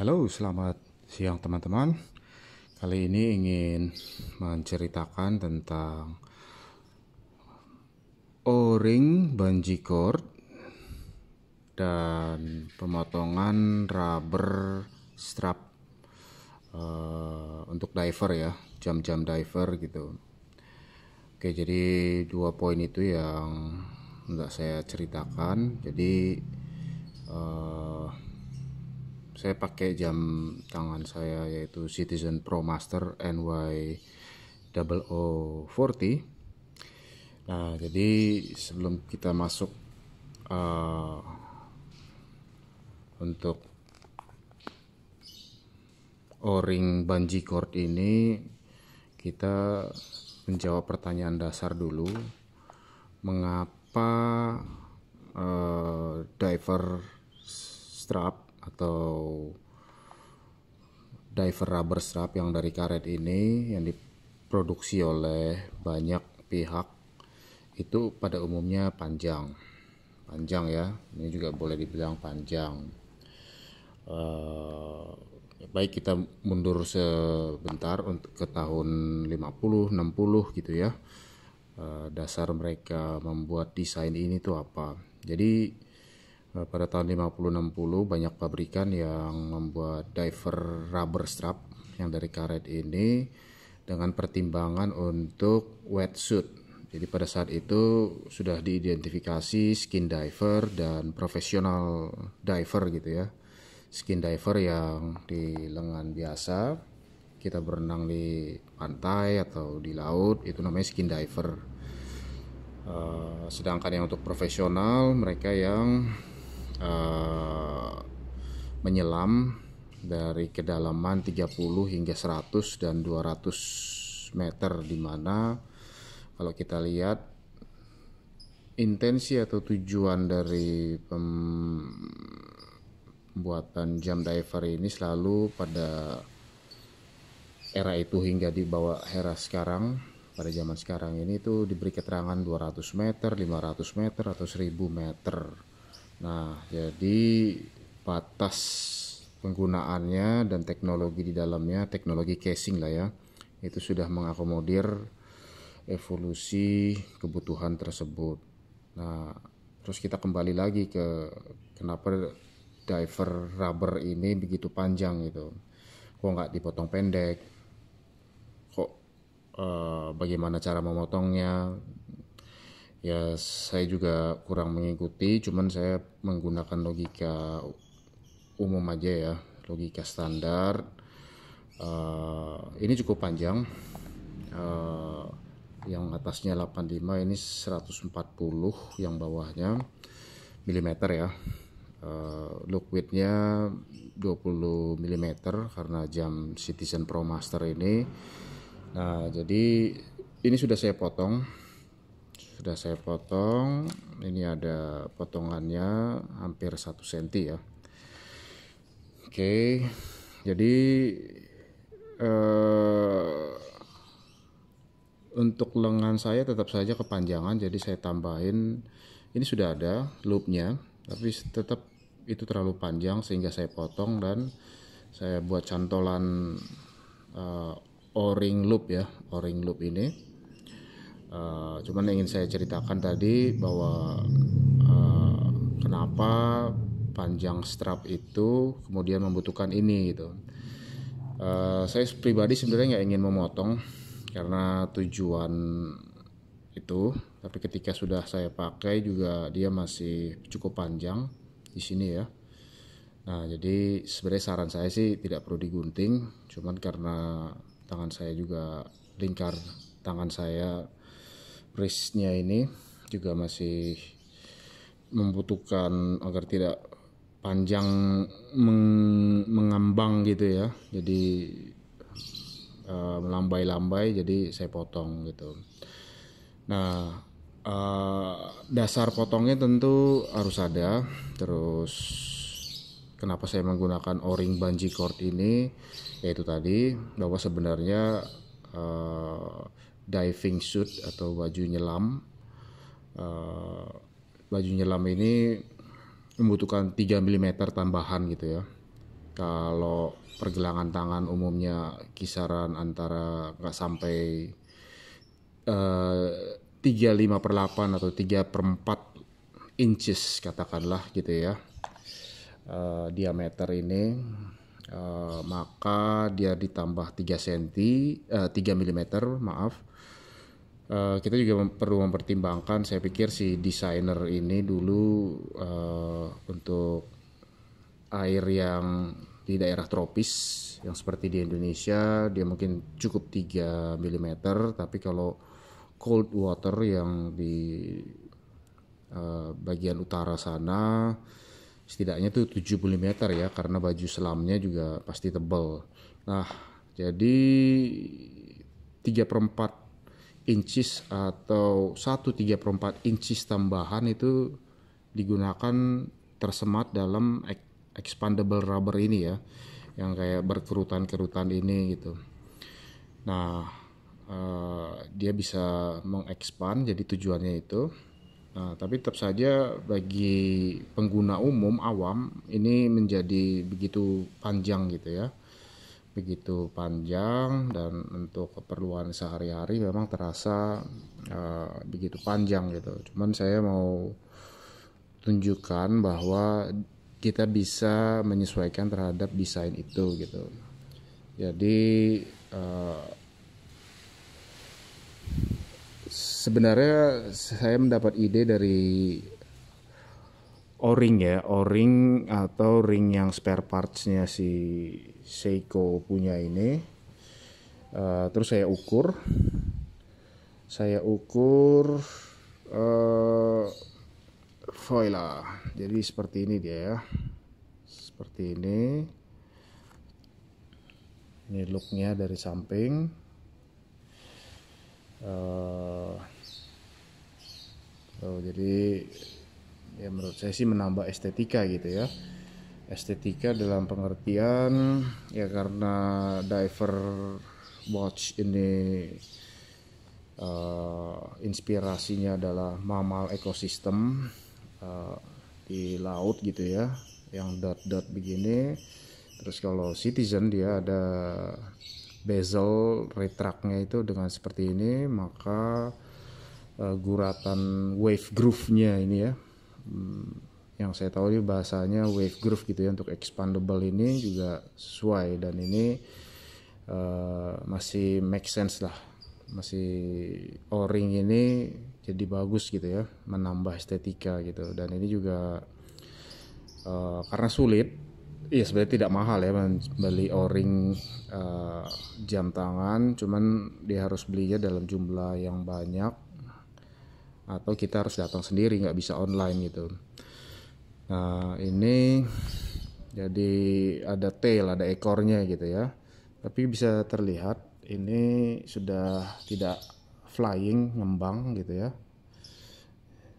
Halo, selamat siang teman-teman. Kali ini ingin menceritakan tentang O-ring bungee cord dan pemotongan rubber strap untuk diver ya, jam-jam diver gitu. Oke, jadi dua poin itu yang nggak saya ceritakan. Jadi saya pakai jam tangan saya yaitu Citizen Pro Master NY0040. Nah, jadi sebelum kita masuk uh, untuk O-ring bungee cord ini, kita menjawab pertanyaan dasar dulu. Mengapa diver strap atau diver rubber strap yang dari karet ini yang diproduksi oleh banyak pihak itu pada umumnya panjang ya, ini juga boleh dibilang panjang. Baik kita mundur sebentar untuk ke tahun 50 60 gitu ya. Dasar mereka membuat desain ini tuh apa. Jadi pada tahun 50-60 banyak pabrikan yang membuat diver rubber strap yang dari karet ini dengan pertimbangan untuk wetsuit. Jadi pada saat itu sudah diidentifikasi skin diver dan profesional diver gitu ya. Skin diver yang di lengan biasa, kita berenang di pantai atau di laut, itu namanya skin diver. Sedangkan yang untuk profesional, mereka yang menyelam dari kedalaman 30 hingga 100 dan 200 meter, di mana kalau kita lihat intensi atau tujuan dari pembuatan jam diver ini selalu pada era itu hingga di bawah era sekarang. Pada zaman sekarang ini tuh diberi keterangan 200 meter, 500 meter atau 1000 meter. Nah, jadi batas penggunaannya dan teknologi di dalamnya, teknologi casing lah ya, itu sudah mengakomodir evolusi kebutuhan tersebut. Nah, terus kita kembali lagi ke kenapa diver rubber ini begitu panjang gitu. Kok nggak dipotong pendek? Kok bagaimana cara memotongnya? Ya saya juga kurang mengikuti, cuman saya menggunakan logika umum aja ya, logika standar. Ini cukup panjang, yang atasnya 85, ini 140, yang bawahnya milimeter ya. Look widthnya 20 mm karena jam Citizen Pro Master ini. Nah, jadi ini sudah saya potong. Ini ada potongannya hampir 1 cm ya. Oke, jadi untuk lengan saya tetap saja kepanjangan, jadi saya tambahin, ini sudah ada loopnya, tapi tetap itu terlalu panjang sehingga saya potong dan saya buat cantolan O-ring loop ya, O-ring loop ini. Cuman ingin saya ceritakan tadi bahwa kenapa panjang strap itu kemudian membutuhkan ini gitu. Saya pribadi sebenarnya nggak ingin memotong karena tujuan itu, tapi ketika sudah saya pakai juga dia masih cukup panjang di sini ya. Nah, jadi sebenarnya saran saya sih tidak perlu digunting, cuman karena tangan saya juga, lingkar tangan saya, wristnya ini juga masih membutuhkan agar tidak panjang mengambang gitu ya, jadi melambai-lambai, jadi saya potong gitu. Nah, dasar potongnya tentu harus ada. Terus kenapa saya menggunakan O-ring bungee cord ini, yaitu tadi bahwa sebenarnya diving suit atau baju nyelam ini membutuhkan 3 mm tambahan gitu ya. Kalau pergelangan tangan umumnya kisaran antara nggak sampai 3/5/8 atau 3/4 inches katakanlah gitu ya, diameter ini, maka dia ditambah 3 mm, maaf. Kita juga perlu mempertimbangkan, saya pikir si desainer ini dulu untuk air yang di daerah tropis yang seperti di Indonesia dia mungkin cukup 3 mm, tapi kalau cold water yang di bagian utara sana setidaknya tuh 7 mm ya, karena baju selamnya juga pasti tebal. Nah, jadi 3/4 inches atau 1/3/4 inches tambahan itu digunakan tersemat dalam expandable rubber ini ya, yang kayak berkerutan-kerutan ini gitu. Nah, dia bisa mengekspand, jadi tujuannya itu. Nah, tapi tetap saja bagi pengguna umum awam ini menjadi begitu panjang gitu ya, begitu panjang, dan untuk keperluan sehari-hari memang terasa begitu panjang gitu. Cuman saya mau tunjukkan bahwa kita bisa menyesuaikan terhadap desain itu gitu. Jadi sebenarnya saya mendapat ide dari O-ring ya, O-ring atau ring yang spare partsnya si Seiko punya ini. Terus saya ukur voila, jadi seperti ini dia ya, seperti ini looknya dari samping. Jadi ya menurut saya sih menambah estetika gitu ya, estetika dalam pengertian ya, karena diver watch ini inspirasinya adalah mammal ekosistem di laut gitu ya, yang dot-dot begini. Terus kalau Citizen dia ada bezel retractnya itu dengan seperti ini, maka guratan wave groove-nya ini ya, yang saya tahu ini bahasanya wave groove gitu ya, untuk expandable ini juga sesuai, dan ini masih make sense lah, masih O-ring ini jadi bagus gitu ya, menambah estetika gitu. Dan ini juga karena sulit, iya sebenarnya tidak mahal ya beli O-ring jam tangan, cuman dia harus belinya dalam jumlah yang banyak atau kita harus datang sendiri, nggak bisa online gitu. Nah ini jadi ada tail, ada ekornya gitu ya, tapi bisa terlihat ini sudah tidak flying, ngembang gitu ya,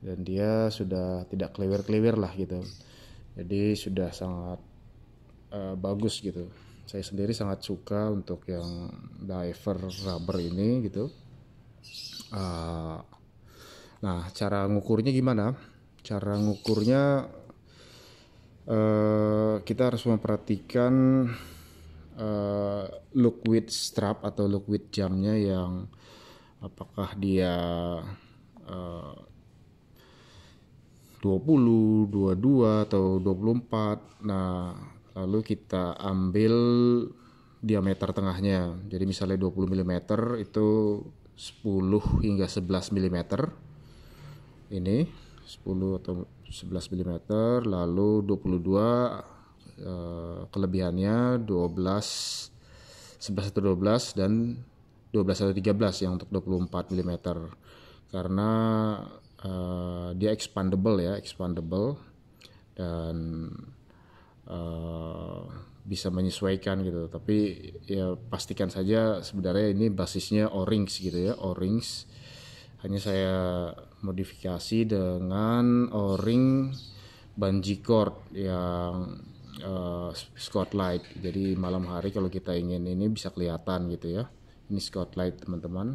dan dia sudah tidak keliwir-keliwir lah gitu. Jadi sudah sangat bagus gitu. Saya sendiri sangat suka untuk yang diver rubber ini gitu. Nah, cara ngukurnya gimana? Cara ngukurnya kita harus memperhatikan look width strap atau look width jamnya, yang apakah dia 20, 22 atau 24. Nah, lalu kita ambil diameter tengahnya. Jadi misalnya 20 mm itu 10 hingga 11 mm. Ini 10 atau 11 mm, lalu 22 kelebihannya 12, 11 atau 12, dan 12 atau 13 yang untuk 24 mm. Karena dia expandable ya, expandable, dan bisa menyesuaikan gitu. Tapi ya pastikan saja sebenarnya ini basisnya O-rings gitu ya, O-rings. Hanya saya modifikasi dengan O-ring bungee cord yang Scotlight. Jadi malam hari kalau kita ingin ini bisa kelihatan gitu ya. Ini Scotlight teman-teman.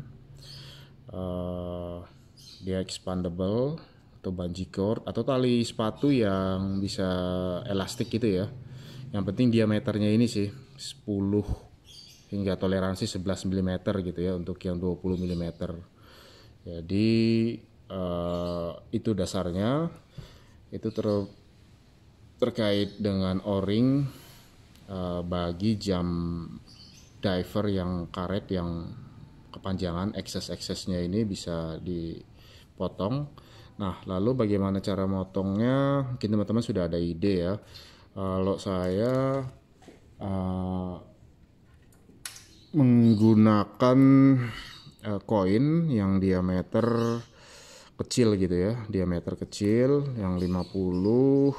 Dia expandable atau bungee cord atau tali sepatu yang bisa elastik gitu ya. Yang penting diameternya ini sih 10 hingga toleransi 11 mm gitu ya untuk yang 20 mm. Jadi itu dasarnya. Itu terkait dengan o-ring bagi jam diver yang karet yang kepanjangan, excess-excessnya ini bisa dipotong. Nah, lalu bagaimana cara motongnya? Mungkin teman-teman sudah ada ide ya. Kalau saya menggunakan koin yang diameter kecil gitu ya, diameter kecil yang 50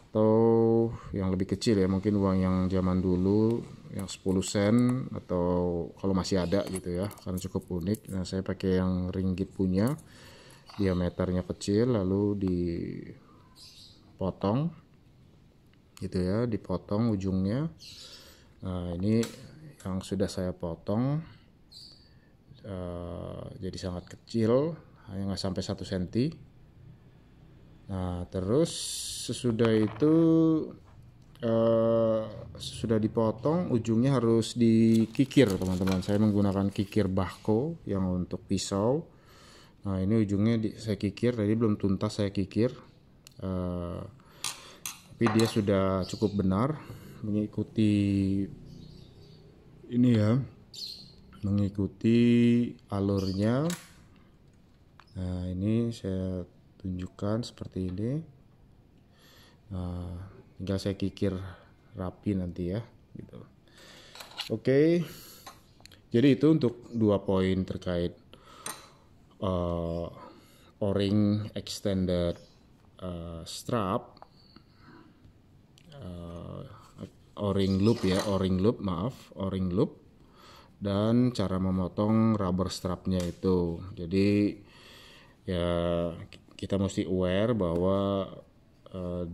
atau yang lebih kecil ya, mungkin uang yang zaman dulu yang 10 sen atau kalau masih ada gitu ya, karena cukup unik. Nah, saya pakai yang ringgit punya, diameternya kecil, lalu dipotong gitu ya, dipotong ujungnya. Nah, ini yang sudah saya potong jadi sangat kecil, hanya nggak sampai 1 cm. Nah, terus sesudah itu sudah dipotong, ujungnya harus dikikir teman-teman. Saya menggunakan kikir bahko yang untuk pisau. Nah, ini ujungnya saya kikir, tadi belum tuntas saya kikir, tapi dia sudah cukup benar mengikuti ini ya, mengikuti alurnya. Nah, ini saya tunjukkan seperti ini. Nah, tinggal saya kikir rapi nanti ya gitu. Oke. Jadi itu untuk 2 poin terkait o-ring extended strap, o-ring loop ya, o-ring loop, dan cara memotong rubber strapnya itu. Jadi ya kita mesti aware bahwa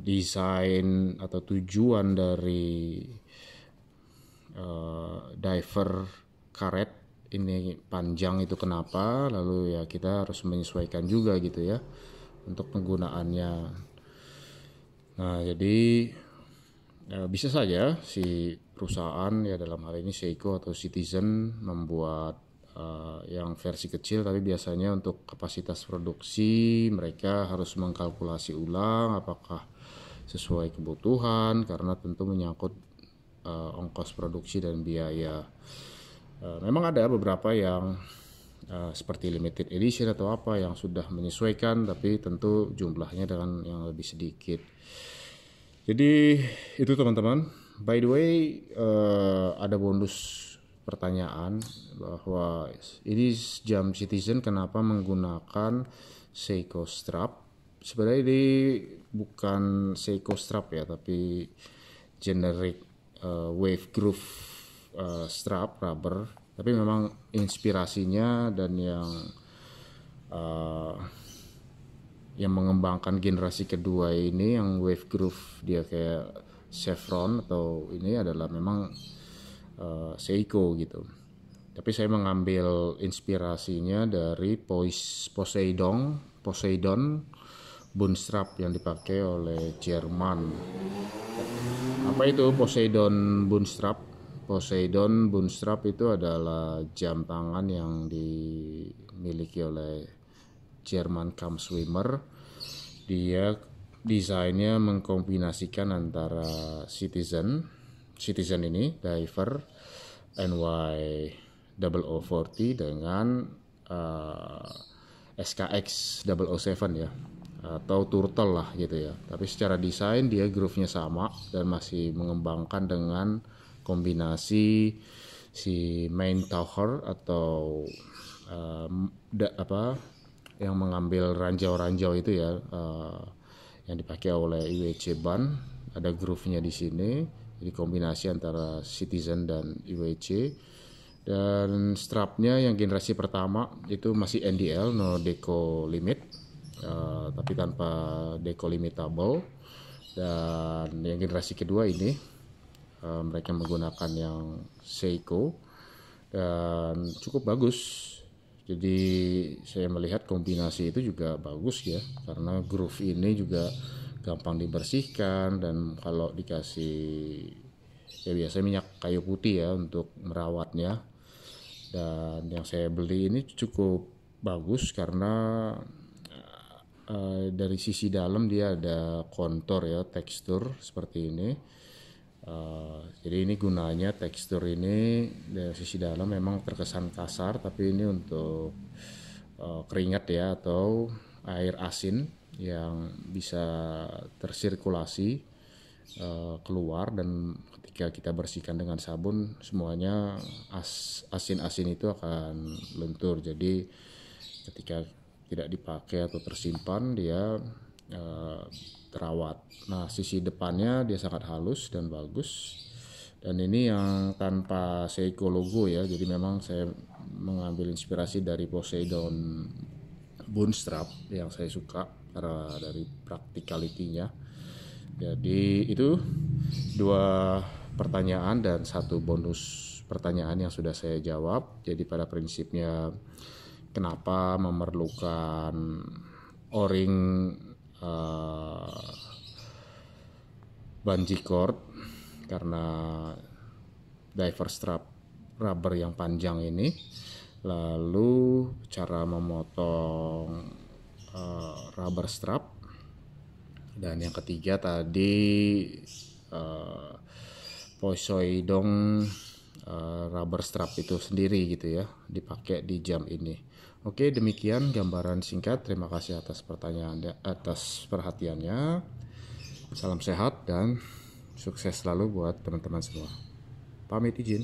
desain atau tujuan dari diver karet ini panjang itu kenapa, lalu ya kita harus menyesuaikan juga gitu ya untuk penggunaannya. Nah, jadi bisa saja si perusahaan ya, dalam hal ini Seiko atau Citizen, membuat yang versi kecil, tapi biasanya untuk kapasitas produksi mereka harus mengkalkulasi ulang apakah sesuai kebutuhan, karena tentu menyangkut ongkos produksi dan biaya. Memang ada beberapa yang seperti limited edition atau apa yang sudah menyesuaikan, tapi tentu jumlahnya dengan yang lebih sedikit. Jadi itu teman-teman. By the way, ada bonus pertanyaan bahwa ini jam Citizen kenapa menggunakan Seiko strap. Sebenarnya ini bukan Seiko strap ya, tapi generic wave groove strap rubber. Tapi memang inspirasinya dan yang mengembangkan generasi kedua ini, yang wave groove dia kayak chevron atau ini adalah memang Seiko gitu. Tapi saya mengambil inspirasinya dari Poseidon Bunstrap yang dipakai oleh Jerman. Apa itu Poseidon Bunstrap? Poseidon Bunstrap itu adalah jam tangan yang dimiliki oleh Jerman Kampfschwimmer. Dia desainnya mengkombinasikan antara Citizen ini diver NY 0040 dengan SKX 007 ya, atau Turtle lah gitu ya. Tapi secara desain dia groove-nya sama dan masih mengembangkan dengan kombinasi si main tower atau yang mengambil ranjau-ranjau itu ya, yang dipakai oleh IWC Ban. Ada groove-nya di sini. Jadi kombinasi antara Citizen dan IWC. Dan strapnya yang generasi pertama itu masih NDL, no deco limit, tapi tanpa deco limitable. Dan yang generasi kedua ini mereka menggunakan yang Seiko dan cukup bagus. Jadi saya melihat kombinasi itu juga bagus ya, karena groove ini juga gampang dibersihkan, dan kalau dikasih ya biasanya minyak kayu putih ya untuk merawatnya. Dan yang saya beli ini cukup bagus karena dari sisi dalam dia ada kontur ya, tekstur seperti ini. Jadi ini gunanya, tekstur ini dari sisi dalam memang terkesan kasar, tapi ini untuk keringat ya, atau air asin yang bisa tersirkulasi keluar, dan ketika kita bersihkan dengan sabun semuanya asin-asin itu akan lentur. Jadi ketika tidak dipakai atau tersimpan dia terawat. Nah, sisi depannya dia sangat halus dan bagus, dan ini yang tanpa Seiko logo ya, jadi memang saya mengambil inspirasi dari Poseidon Bootstrap yang saya suka karena dari practicality-nya. Jadi itu 2 pertanyaan dan 1 bonus pertanyaan yang sudah saya jawab. Jadi pada prinsipnya kenapa memerlukan o-ring bungee cord, karena diver strap rubber yang panjang ini. Lalu cara memotong rubber strap, dan yang ketiga tadi Poseidon rubber strap itu sendiri gitu ya, dipakai di jam ini. Oke, demikian gambaran singkat. Terima kasih atas perhatiannya. Salam sehat dan sukses selalu buat teman-teman semua. Pamit izin.